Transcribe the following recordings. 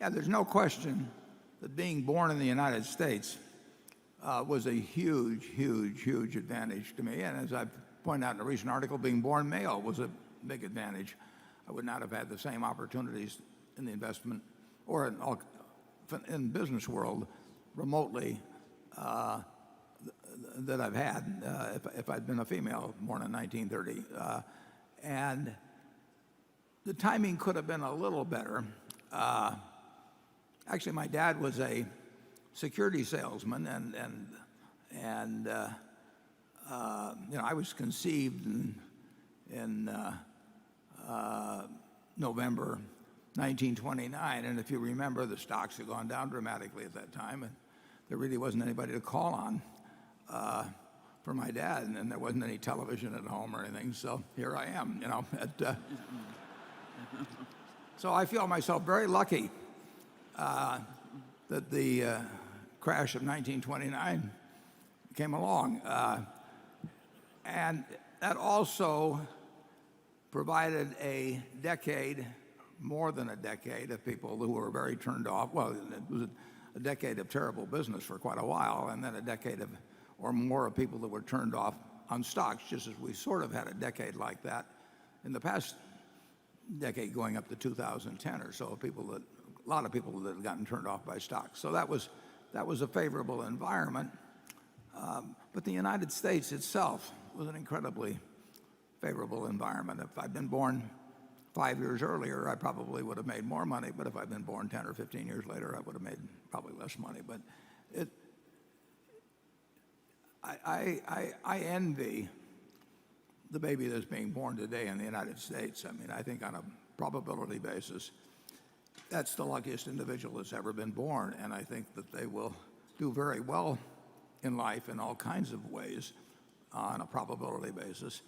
Yeah, there's no question that being born in the United States was a huge, huge, huge advantage to me. And as I pointed out in a recent article, being born male was a big advantage. I would not have had the same opportunities in the investment or in business world remotely that I've had if I'd been a female born in 1930. And the timing could have been a little better. Actually, my dad was a security salesman, and I was conceived in November 1929, and if you remember, the stocks had gone down dramatically at that time, and there really wasn't anybody to call on for my dad, and there wasn't any television at home or anything. So here I am, so I feel myself very lucky that the crash of 1929 came along. And that also provided a decade, more than a decade, of people who were very turned off. Well, it was a decade of terrible business for quite a while, and then a decade of, or more, of people that were turned off on stocks, just as we sort of had a decade like that in the past decade going up to 2010 or so, a lot of people that had gotten turned off by stocks. So that was a favorable environment. But the United States itself was an incredibly favorable environment. If I'd been born 5 years earlier, I probably would have made more money. But if I'd been born 10 or 15 years later, I would have made probably less money. But I envy the baby that's being born today in the United States. I mean, I think on a probability basis, that's the luckiest individual that's ever been born, and I think that they will do very well in life in all kinds of ways on a probability basis,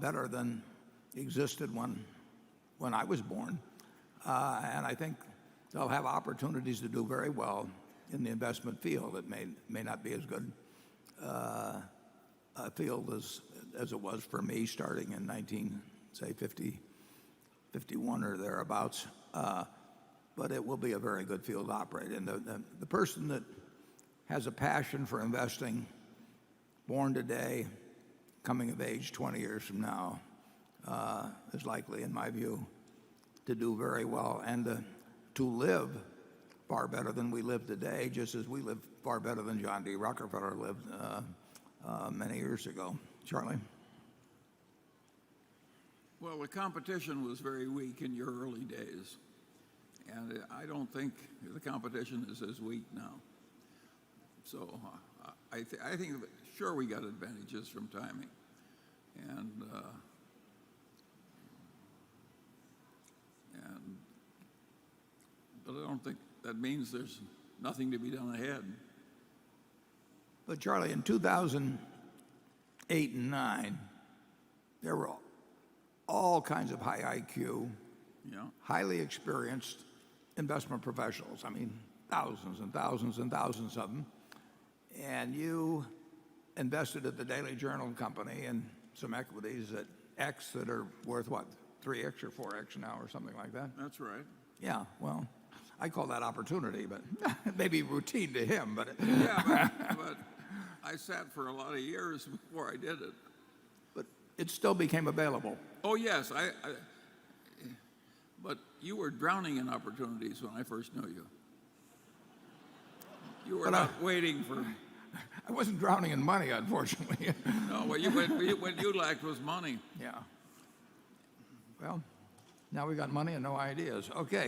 better than existed when I was born. And I think they'll have opportunities to do very well in the investment field. It may not be as good a field as it was for me starting in 51 or thereabouts, but it will be a very good field to operate in. The person that has a passion for investing, born today, coming of age 20 years from now, is likely, in my view, to do very well and to live far better than we live today, just as we live far better than John D. Rockefeller lived many years ago. Charlie? Well, the competition was very weak in your early days, and I don't think the competition is as weak now. So I think, sure, we got advantages from timing, but I don't think that means there's nothing to be done ahead. But Charlie, in 2008 and 9, there were all kinds of high IQ, highly experienced investment professionals. I mean, thousands and thousands and thousands of them. And you invested at the Daily Journal Company in some equities at X that are worth what, 3X or 4X now or something like that? That's right. Yeah, well, I call that opportunity, but it may be routine to him. But but I sat for a lot of years before I did it. But it still became available. Oh yes, but you were drowning in opportunities when I first knew you. You were not waiting for. I wasn't drowning in money, unfortunately. No, what you lacked was money. Yeah. Well, now we got money and no ideas. Okay.